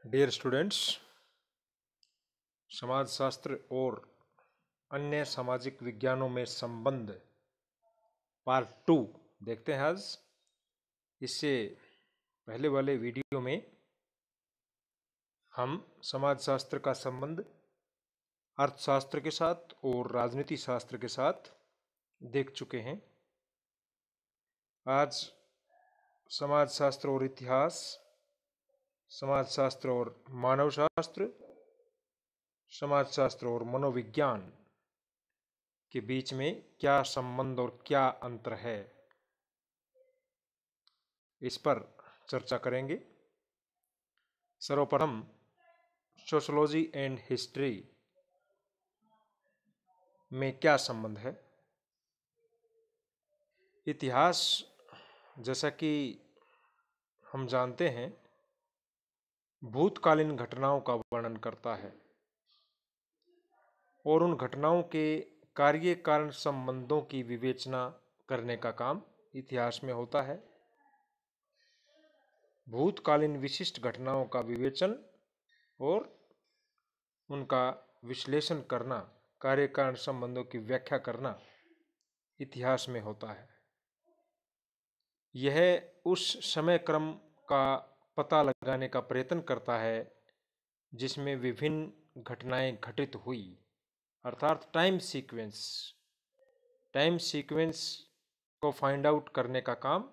Dear students, समाजशास्त्र और अन्य सामाजिक विज्ञानों में संबंध पार्ट 2 देखते हैं आज। इससे पहले वाले वीडियो में हम समाजशास्त्र का संबंध अर्थशास्त्र के साथ और राजनीति शास्त्र के साथ देख चुके हैं। आज समाजशास्त्र और इतिहास, समाजशास्त्र और मानवशास्त्र, समाजशास्त्र और मनोविज्ञान के बीच में क्या संबंध और क्या अंतर है, इस पर चर्चा करेंगे। सर्वप्रथम सोशोलॉजी एंड हिस्ट्री में क्या संबंध है। इतिहास, जैसा कि हम जानते हैं, भूतकालीन घटनाओं का वर्णन करता है और उन घटनाओं के कार्य कारण संबंधों की विवेचना करने का काम इतिहास में होता है। भूतकालीन विशिष्ट घटनाओं का विवेचन और उनका विश्लेषण करना, कार्य कारण संबंधों की व्याख्या करना इतिहास में होता है। यह उस समय क्रम का पता लगाने का प्रयत्न करता है जिसमें विभिन्न घटनाएं घटित हुई, अर्थात टाइम सीक्वेंस को फाइंड आउट करने का काम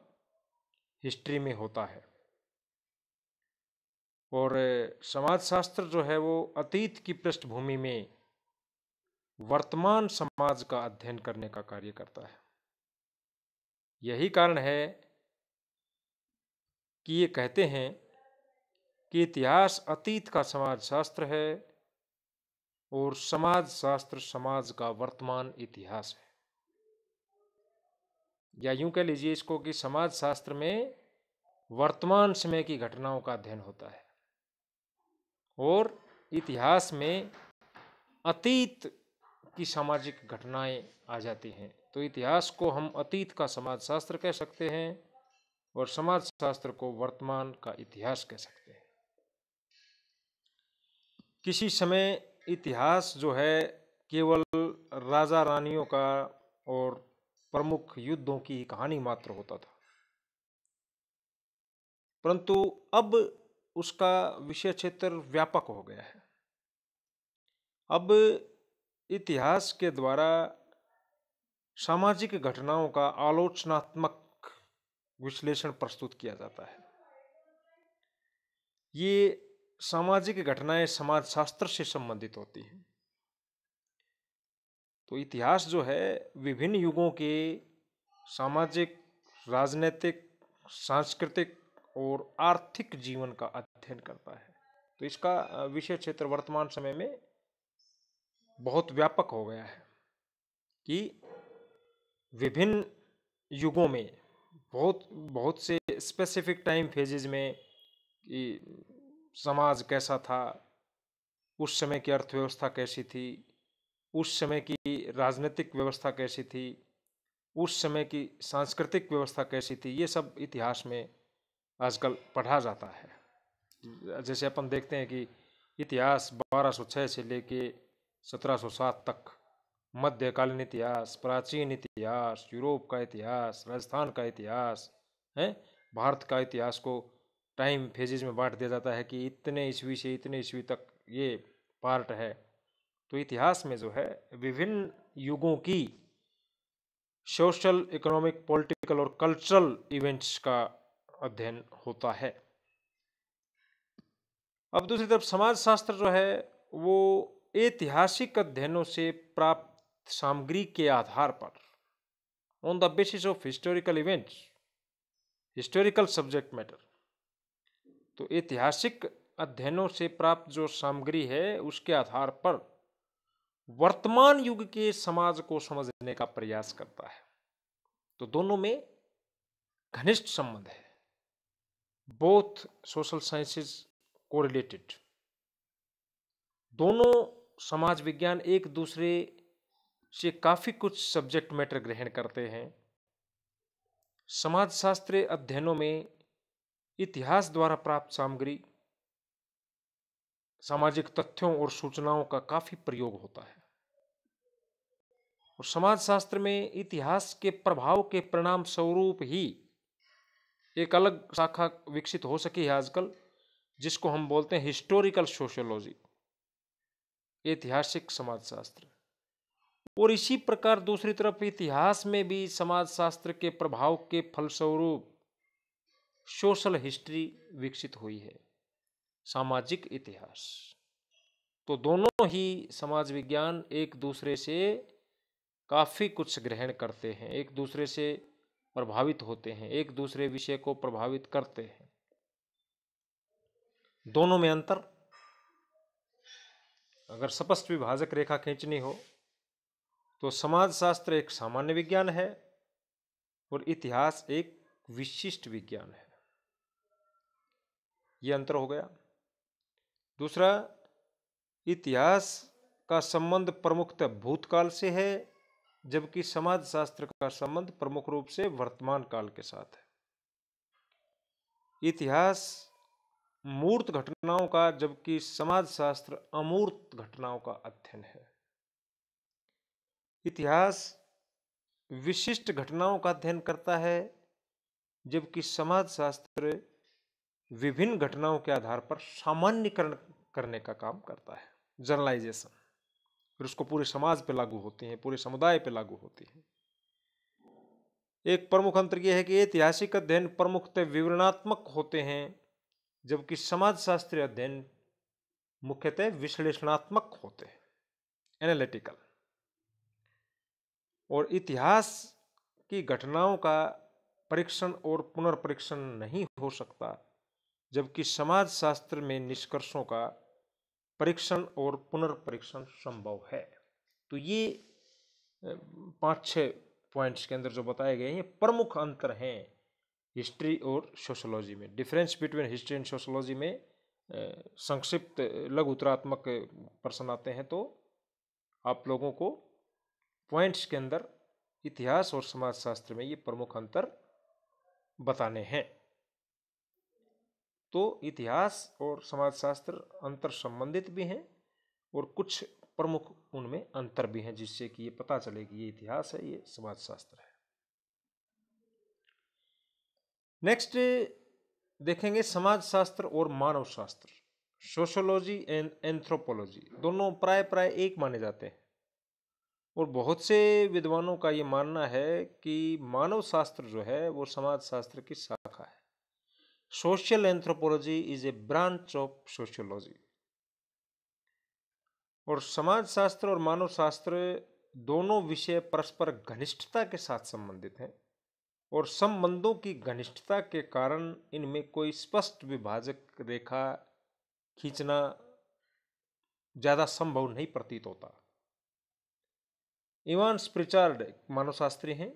हिस्ट्री में होता है। और समाजशास्त्र जो है वो अतीत की पृष्ठभूमि में वर्तमान समाज का अध्ययन करने का कार्य करता है। यही कारण है कि ये कहते हैं कि इतिहास अतीत का समाजशास्त्र है और समाजशास्त्र समाज का वर्तमान इतिहास है। या यूं कह लीजिए इसको कि समाजशास्त्र में वर्तमान समय की घटनाओं का अध्ययन होता है और इतिहास में अतीत की सामाजिक घटनाएं आ जाती हैं। तो इतिहास को हम अतीत का समाजशास्त्र कह सकते हैं और समाजशास्त्र को वर्तमान का इतिहास कह सकते हैं। किसी समय इतिहास जो है केवल राजा रानियों का और प्रमुख युद्धों की कहानी मात्र होता था, परंतु अब उसका विषय क्षेत्र व्यापक हो गया है। अब इतिहास के द्वारा सामाजिक घटनाओं का आलोचनात्मक विश्लेषण प्रस्तुत किया जाता है। ये सामाजिक घटनाएं समाजशास्त्र से संबंधित होती हैं। तो इतिहास जो है विभिन्न युगों के सामाजिक, राजनीतिक, सांस्कृतिक और आर्थिक जीवन का अध्ययन करता है। तो इसका विषय क्षेत्र वर्तमान समय में बहुत व्यापक हो गया है कि विभिन्न युगों में बहुत से स्पेसिफिक टाइम फेजेज में कि समाज कैसा था, उस समय की अर्थव्यवस्था कैसी थी, उस समय की राजनीतिक व्यवस्था कैसी थी, उस समय की सांस्कृतिक व्यवस्था कैसी थी, ये सब इतिहास में आजकल पढ़ा जाता है। जैसे अपन देखते हैं कि इतिहास 1206 से लेके 1707 तक, मध्यकालीन इतिहास, प्राचीन इतिहास, यूरोप का इतिहास, राजस्थान का इतिहास है, भारत का इतिहास को टाइम फेजेज में बांट दिया जाता है कि इतने ईस्वी से इतने ईस्वी तक ये पार्ट है। तो इतिहास में जो है विभिन्न युगों की सोशल, इकोनॉमिक, पॉलिटिकल और कल्चरल इवेंट्स का अध्ययन होता है। अब दूसरी तरफ समाजशास्त्र जो है वो ऐतिहासिक अध्ययनों से प्राप्त सामग्री के आधार पर, on the basis of historical events, historical subject matter, तो ऐतिहासिक अध्ययनों से प्राप्त जो सामग्री है उसके आधार पर वर्तमान युग के समाज को समझने का प्रयास करता है। तो दोनों में घनिष्ठ संबंध है। बोथ सोशल साइंसेज कोरिलेटेड, दोनों समाज विज्ञान एक दूसरे से काफी कुछ सब्जेक्ट मैटर ग्रहण करते हैं। समाजशास्त्र अध्ययनों में इतिहास द्वारा प्राप्त सामग्री सामाजिक तथ्यों और सूचनाओं का काफी प्रयोग होता है। और समाजशास्त्र में इतिहास के प्रभाव के परिणाम स्वरूप ही एक अलग शाखा विकसित हो सकी है आजकल, जिसको हम बोलते हैं हिस्टोरिकल सोशियोलॉजी, ऐतिहासिक समाजशास्त्र। और इसी प्रकार दूसरी तरफ इतिहास में भी समाजशास्त्र के प्रभाव के फलस्वरूप सोशल हिस्ट्री विकसित हुई है, सामाजिक इतिहास। तो दोनों ही समाज विज्ञान एक दूसरे से काफी कुछ ग्रहण करते हैं, एक दूसरे से प्रभावित होते हैं, एक दूसरे विषय को प्रभावित करते हैं। दोनों में अंतर, अगर स्पष्ट विभाजक रेखा खींचनी हो तो समाजशास्त्र एक सामान्य विज्ञान है और इतिहास एक विशिष्ट विज्ञान है। यह अंतर हो गया। दूसरा, इतिहास का संबंध प्रमुखतः भूतकाल से है, जबकि समाजशास्त्र का संबंध प्रमुख रूप से वर्तमान काल के साथ है। इतिहास मूर्त घटनाओं का, जबकि समाजशास्त्र अमूर्त घटनाओं का अध्ययन है। इतिहास विशिष्ट घटनाओं का अध्ययन करता है, जबकि समाजशास्त्र विभिन्न घटनाओं के आधार पर सामान्यकरण करने का काम करता है, जनरलाइजेशन। फिर उसको पूरे समाज पे लागू होती हैं, पूरे समुदाय पे लागू होती हैं। एक प्रमुख अंतर यह है कि ऐतिहासिक अध्ययन प्रमुखतः विवरणात्मक होते हैं, जबकि समाजशास्त्रीय अध्ययन मुख्यतः विश्लेषणात्मक होते हैं, एनालिटिकल। और इतिहास की घटनाओं का परीक्षण और पुनर्परीक्षण नहीं हो सकता, जबकि समाजशास्त्र में निष्कर्षों का परीक्षण और पुनर्परीक्षण संभव है। तो ये 5-6 पॉइंट्स के अंदर जो बताए गए हैं, ये प्रमुख अंतर हैं हिस्ट्री और सोशियोलॉजी में। Difference between history and sociology में संक्षिप्त लघु उत्तरात्मक प्रश्न आते हैं, तो आप लोगों को पॉइंट्स के अंदर इतिहास और समाजशास्त्र में ये प्रमुख अंतर बताने हैं। तो इतिहास और समाजशास्त्र अंतर संबंधित भी हैं और कुछ प्रमुख उनमें अंतर भी हैं, जिससे कि ये पता चले कि ये इतिहास है, ये समाजशास्त्र है। नेक्स्ट देखेंगे समाजशास्त्र और मानवशास्त्र, सोशियोलॉजी एंड एंथ्रोपोलॉजी। दोनों प्राय प्राय एक माने जाते हैं और बहुत से विद्वानों का ये मानना है कि मानवशास्त्र जो है वो समाजशास्त्र की शाखा है। Social anthropology is a branch of sociology. और समाजशास्त्र और मानवशास्त्र दोनों विषय परस्पर घनिष्ठता के साथ संबंधित हैं और संबंधों की घनिष्ठता के कारण इनमें कोई स्पष्ट विभाजक रेखा खींचना ज्यादा संभव नहीं प्रतीत होता। इवांस प्रिचार्ड मानवशास्त्री हैं,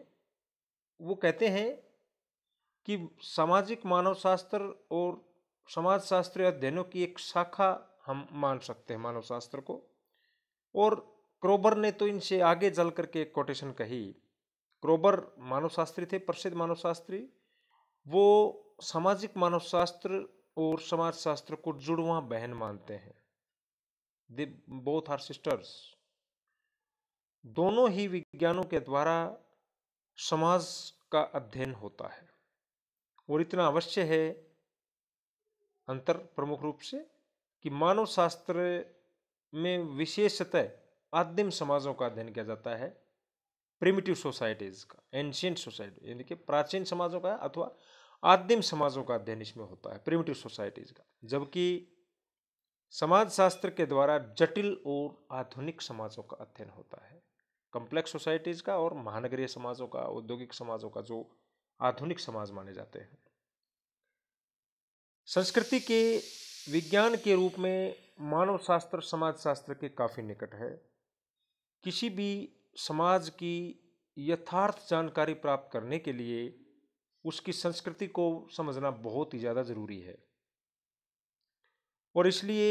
वो कहते हैं कि सामाजिक मानवशास्त्र और समाजशास्त्रीय अध्ययनों की एक शाखा हम मान सकते हैं मानवशास्त्र को। और क्रोबर ने तो इनसे आगे चल करके एक कोटेशन कही। क्रोबर मानवशास्त्री थे, प्रसिद्ध मानवशास्त्री। वो सामाजिक मानवशास्त्र और समाजशास्त्र को जुड़वां बहन मानते हैं। They both are sisters. दोनों ही विज्ञानों के द्वारा समाज का अध्ययन होता है और इतना अवश्य है अंतर प्रमुख रूप से कि मानवशास्त्र में विशेषतः आदिम समाजों का अध्ययन किया जाता है, प्रिमिटिव सोसाइटीज का, एंशिएंट सोसाइटी यानी कि प्राचीन समाजों का अथवा आदिम समाजों का अध्ययन इसमें होता है, प्रिमिटिव सोसाइटीज का। जबकि समाजशास्त्र के द्वारा जटिल और आधुनिक समाजों का अध्ययन होता है, कॉम्प्लेक्स सोसाइटीज का और महानगरीय समाजों का, औद्योगिक समाजों का, जो आधुनिक समाज माने जाते हैं। संस्कृति के विज्ञान के रूप में मानवशास्त्र समाजशास्त्र के काफी निकट है। किसी भी समाज की यथार्थ जानकारी प्राप्त करने के लिए उसकी संस्कृति को समझना बहुत ही ज्यादा जरूरी है और इसलिए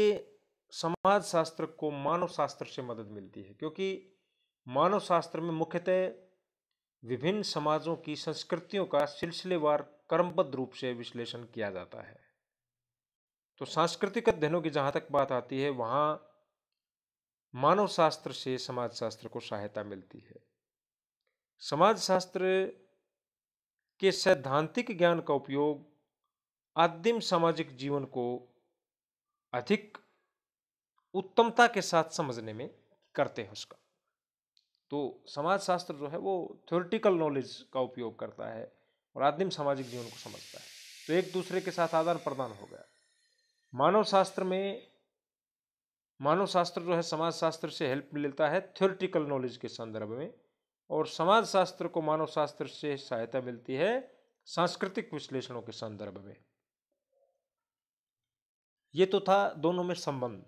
समाजशास्त्र को मानवशास्त्र से मदद मिलती है, क्योंकि मानवशास्त्र में मुख्यतः विभिन्न समाजों की संस्कृतियों का सिलसिलेवार क्रमबद्ध रूप से विश्लेषण किया जाता है। तो सांस्कृतिक अध्ययनों की जहाँ तक बात आती है, वहाँ मानव शास्त्र से समाज शास्त्र को सहायता मिलती है। समाज शास्त्र के सैद्धांतिक ज्ञान का उपयोग आदिम सामाजिक जीवन को अधिक उत्तमता के साथ समझने में करते हैं उसका। तो समाज शास्त्र जो है वो थ्योरेटिकल नॉलेज का उपयोग करता है और आदिम सामाजिक जीवन को समझता है। तो एक दूसरे के साथ आदान प्रदान हो गया। मानव शास्त्र जो है समाज शास्त्र से हेल्प मिलता है थ्योरेटिकल नॉलेज के संदर्भ में, और समाज शास्त्र को मानव शास्त्र से सहायता मिलती है सांस्कृतिक विश्लेषणों के संदर्भ में। ये तो था दोनों में संबंध।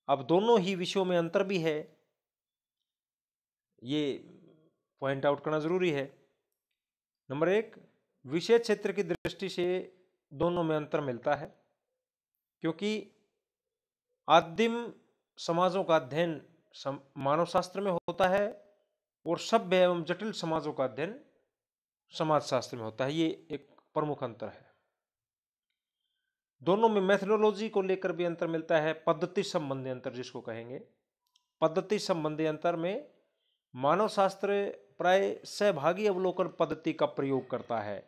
अब दोनों ही विषयों में अंतर भी है, ये पॉइंट आउट करना जरूरी है। नंबर एक, विषय क्षेत्र की दृष्टि से दोनों में अंतर मिलता है, क्योंकि आदिम समाजों का अध्ययन मानव शास्त्र में होता है और सभ्य एवं जटिल समाजों का अध्ययन समाज शास्त्र में होता है। ये एक प्रमुख अंतर है। दोनों में मेथोडोलॉजी को लेकर भी अंतर मिलता है, पद्धति संबंधी अंतर जिसको कहेंगे। पद्धति संबंधी अंतर में मानव शास्त्र प्राय सहभागी अवलोकन पद्धति का प्रयोग करता है।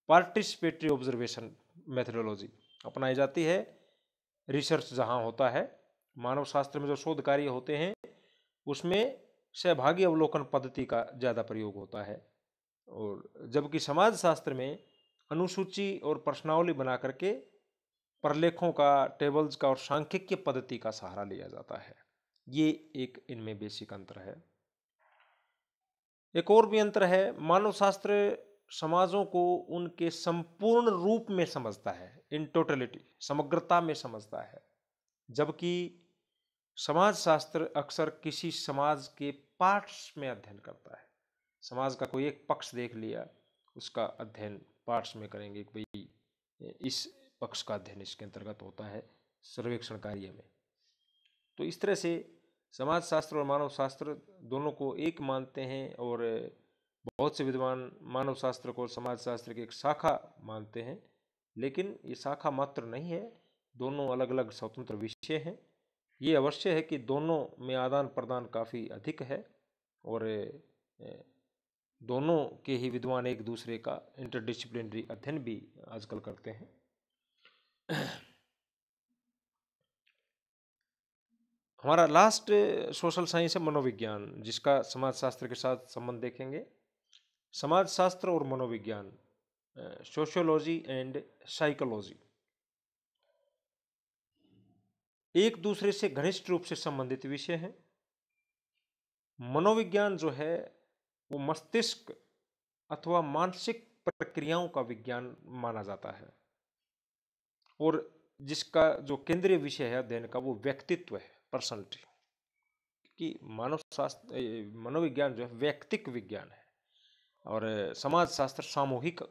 पार्टिसिपेटरी ऑब्जर्वेशन मेथोडोलॉजी अपनाई जाती है। रिसर्च जहाँ होता है, मानव शास्त्र में जो शोध कार्य होते हैं उसमें सहभागी अवलोकन पद्धति का ज़्यादा प्रयोग होता है, और जबकि समाज शास्त्र में अनुसूची और प्रश्नावली बना करके प्रलेखों का, टेबल्स का और सांख्यिकीय पद्धति का सहारा लिया जाता है। ये एक इनमें बेसिक अंतर है। एक और भी अंतर है, मानव शास्त्र समाजों को उनके संपूर्ण रूप में समझता है, इन टोटलिटी, समग्रता में समझता है, जबकि समाज शास्त्र अक्सर किसी समाज के पार्ट्स में अध्ययन करता है। समाज का कोई एक पक्ष देख लिया, उसका अध्ययन पार्ट्स में करेंगे कि भाई इस पक्ष का अध्ययन इसके अंतर्गत होता है सर्वेक्षण कार्य में। तो इस तरह से समाज शास्त्र और मानव शास्त्र दोनों को एक मानते हैं, और बहुत से विद्वान मानव शास्त्र को समाज शास्त्र की एक शाखा मानते हैं, लेकिन ये शाखा मात्र नहीं है, दोनों अलग अलग स्वतंत्र विषय हैं। ये अवश्य है कि दोनों में आदान प्रदान काफ़ी अधिक है, और दोनों के ही विद्वान एक दूसरे का इंटरडिसिप्लिनरी अध्ययन भी आजकल करते हैं। हमारा लास्ट सोशल साइंस है मनोविज्ञान, जिसका समाज शास्त्र के साथ संबंध देखेंगे। समाज शास्त्र और मनोविज्ञान, सोशियोलॉजी एंड साइकोलॉजी, एक दूसरे से घनिष्ठ रूप से संबंधित विषय हैं। मनोविज्ञान जो है वो मस्तिष्क अथवा मानसिक प्रक्रियाओं का विज्ञान माना जाता है, और जिसका जो केंद्रीय विषय है अध्ययन का वो व्यक्तित्व है, पर्सनैलिटी। कि मानव शास्त्र, मनोविज्ञान जो है व्यक्तिक विज्ञान है, और समाज शास्त्र सामूहिक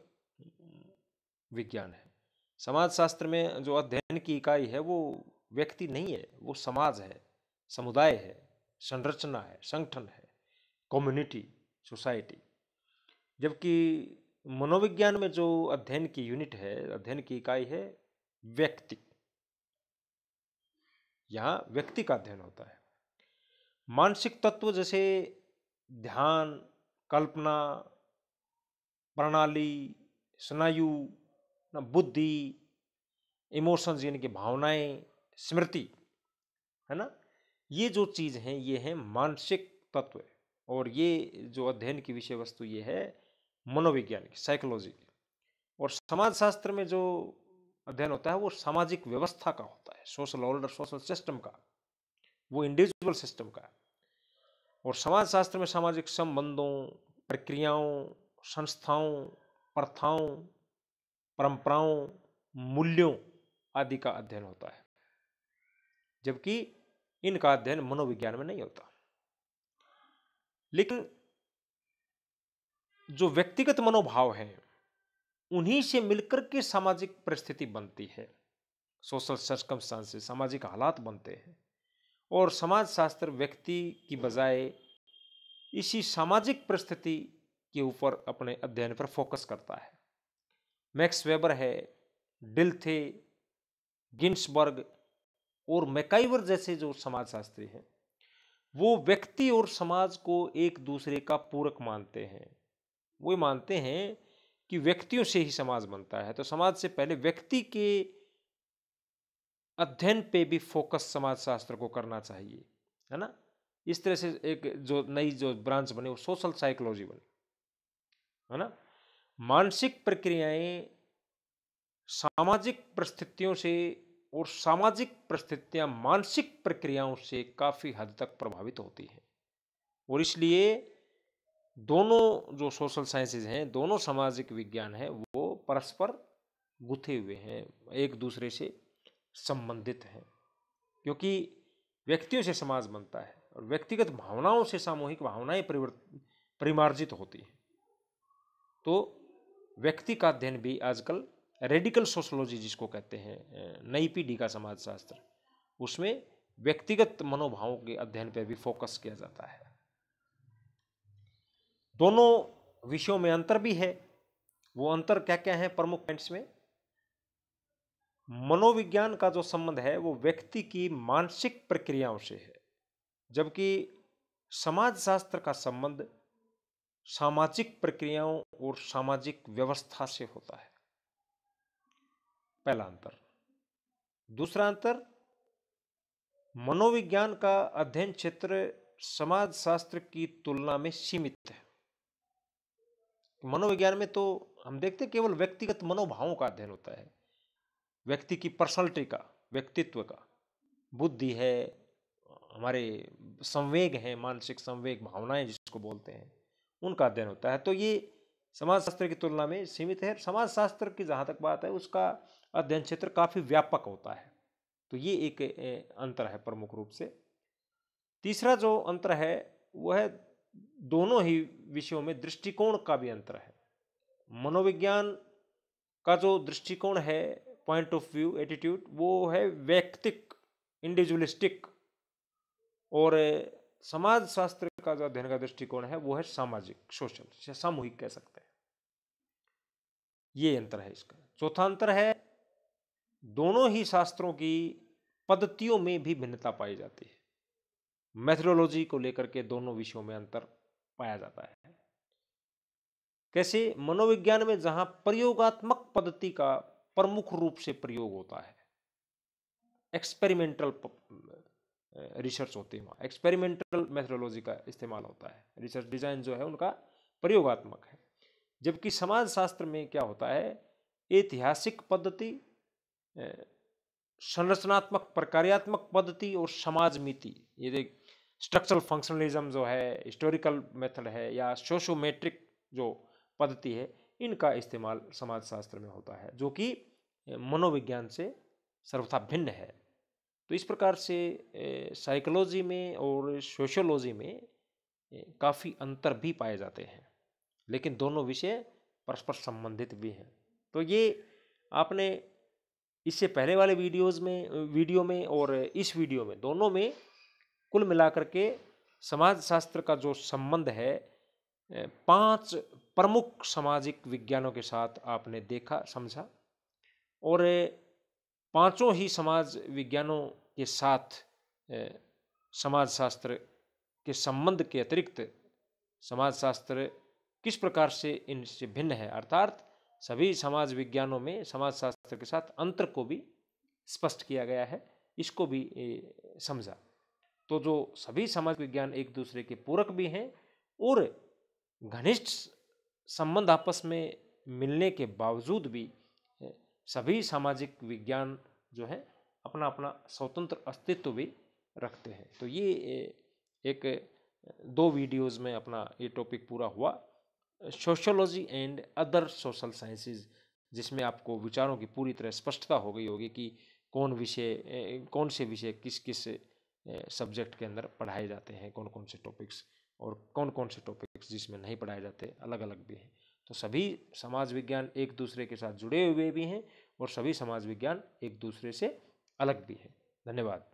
विज्ञान है। समाज शास्त्र में जो अध्ययन की इकाई है वो व्यक्ति नहीं है, वो समाज है, समुदाय है, संरचना है, संगठन है, कम्युनिटी, सोसाइटी। जबकि मनोविज्ञान में जो अध्ययन की यूनिट है, अध्ययन की इकाई है व्यक्ति। यहाँ व्यक्ति का अध्ययन होता है। मानसिक तत्व जैसे ध्यान, कल्पना, प्रणाली, स्नायु, बुद्धि, इमोशंस यानी कि भावनाएं, स्मृति, है ना, ये जो चीज़ हैं ये हैं मानसिक तत्व, और ये जो अध्ययन की विषय वस्तु ये है मनोविज्ञान की, साइकोलॉजी की। और समाज शास्त्र में जो अध्ययन होता है वो सामाजिक व्यवस्था का होता है, सोशल ऑर्डर, सोशल सिस्टम का, वो इंडिविजुअल सिस्टम का। और समाज शास्त्र में सामाजिक संबंधों, प्रक्रियाओं, संस्थाओं, प्रथाओं, परंपराओं, मूल्यों आदि का अध्ययन होता है, जबकि इनका अध्ययन मनोविज्ञान में नहीं होता। लेकिन जो व्यक्तिगत मनोभाव हैं उन्हीं से मिलकर के सामाजिक परिस्थिति बनती है, सोशल सर्कमस्टांसेस, सामाजिक हालात बनते हैं, और समाज शास्त्र व्यक्ति की बजाय इसी सामाजिक परिस्थिति के ऊपर अपने अध्ययन पर फोकस करता है। मैक्स वेबर है, डिल थे, गिन्सबर्ग और मैकाइवर जैसे जो समाजशास्त्री हैं, वो व्यक्ति और समाज को एक दूसरे का पूरक मानते हैं। वो मानते हैं कि व्यक्तियों से ही समाज बनता है, तो समाज से पहले व्यक्ति के अध्ययन पे भी फोकस समाजशास्त्र को करना चाहिए, है ना। इस तरह से एक जो नई जो ब्रांच बनी वो सोशल साइकोलॉजी बनी, है ना। मानसिक प्रक्रियाएं सामाजिक परिस्थितियों से और सामाजिक परिस्थितियां मानसिक प्रक्रियाओं से काफी हद तक प्रभावित होती हैं, और इसलिए दोनों जो सोशल साइंसेज हैं, दोनों सामाजिक विज्ञान हैं, वो परस्पर गुथे हुए हैं, एक दूसरे से संबंधित हैं, क्योंकि व्यक्तियों से समाज बनता है और व्यक्तिगत भावनाओं से सामूहिक भावनाएं परिमार्जित होती हैं। तो व्यक्ति का अध्ययन भी आजकल रेडिकल सोशोलॉजी जिसको कहते हैं, नई पीढ़ी का समाजशास्त्र, उसमें व्यक्तिगत मनोभावों के अध्ययन पर भी फोकस किया जाता है। दोनों विषयों में अंतर भी है। वो अंतर क्या क्या है प्रमुख पॉइंट्स में? मनोविज्ञान का जो संबंध है वो व्यक्ति की मानसिक प्रक्रियाओं से है, जबकि समाजशास्त्र का संबंध सामाजिक प्रक्रियाओं और सामाजिक व्यवस्था से होता है। पहला अंतर। दूसरा अंतर, मनोविज्ञान का अध्ययन क्षेत्र समाजशास्त्र की तुलना में सीमित है। मनोविज्ञान में तो हम देखते हैं केवल व्यक्तिगत मनोभावों का अध्ययन होता है, व्यक्ति की पर्सनालिटी का, व्यक्तित्व का, बुद्धि है, हमारे संवेग हैं, मानसिक संवेग, भावनाएं जिसको बोलते हैं, उनका अध्ययन होता है। तो ये समाजशास्त्र की तुलना में सीमित है। समाजशास्त्र की जहाँ तक बात है उसका अध्ययन क्षेत्र काफ़ी व्यापक होता है। तो ये एक अंतर है प्रमुख रूप से। तीसरा जो अंतर है वो है दोनों ही विषयों में दृष्टिकोण का भी अंतर है। मनोविज्ञान का जो दृष्टिकोण है, पॉइंट ऑफ व्यू, एटीट्यूड, वो है व्यक्तिक, इंडिविजुअलिस्टिक, और समाजशास्त्र का जो अध्ययन का दृष्टिकोण है वो है सामाजिक, सोशल, सामूहिक कह सकते हैं। ये अंतर है इसका। चौथा अंतर है दोनों ही शास्त्रों की पद्धतियों में भी भिन्नता पाई जाती है। मेथोडोलॉजी को लेकर के दोनों विषयों में अंतर पाया जाता है। कैसे? मनोविज्ञान में जहां प्रयोगात्मक पद्धति का प्रमुख रूप से प्रयोग होता है, एक्सपेरिमेंटल रिसर्च होती है, वहाँ एक्सपेरिमेंटल मेथोडोलॉजी का इस्तेमाल होता है, रिसर्च डिजाइन जो है उनका प्रयोगात्मक है। जबकि समाजशास्त्र में क्या होता है, ऐतिहासिक पद्धति, संरचनात्मक प्रक्रियात्मक पद्धति और समाज मिति, ये देख स्ट्रक्चरल फंक्शनलिज्म जो है, हिस्टोरिकल मेथड है, या सोशियोमेट्रिक जो पद्धति है, इनका इस्तेमाल समाजशास्त्र में होता है, जो कि मनोविज्ञान से सर्वथा भिन्न है। तो इस प्रकार से साइकोलॉजी में और सोशियोलॉजी में काफ़ी अंतर भी पाए जाते हैं, लेकिन दोनों विषय परस्पर संबंधित भी हैं। तो ये आपने इससे पहले वाले वीडियो में और इस वीडियो में, दोनों में कुल मिलाकर के समाजशास्त्र का जो संबंध है 5 प्रमुख सामाजिक विज्ञानों के साथ आपने देखा, समझा, और पांचों ही समाज विज्ञानों के साथ समाजशास्त्र के संबंध के अतिरिक्त समाजशास्त्र किस प्रकार से इनसे भिन्न है, अर्थात सभी समाज विज्ञानों में समाजशास्त्र के साथ अंतर को भी स्पष्ट किया गया है, इसको भी समझा। तो जो सभी समाज विज्ञान एक दूसरे के पूरक भी हैं और घनिष्ठ संबंध आपस में मिलने के बावजूद भी सभी सामाजिक विज्ञान जो है अपना अपना स्वतंत्र अस्तित्व भी रखते हैं। तो ये एक 2 वीडियोज़ में अपना ये टॉपिक पूरा हुआ, sociology and other social sciences, जिसमें आपको विचारों की पूरी तरह स्पष्टता हो गई होगी कि कौन से विषय किस किस सब्जेक्ट के अंदर पढ़ाए जाते हैं, कौन कौन से टॉपिक्स, और कौन कौन से टॉपिक्स जिसमें नहीं पढ़ाए जाते, अलग अलग भी हैं। तो सभी समाज विज्ञान एक दूसरे के साथ जुड़े हुए भी हैं और सभी समाज विज्ञान एक दूसरे से अलग भी हैं। धन्यवाद।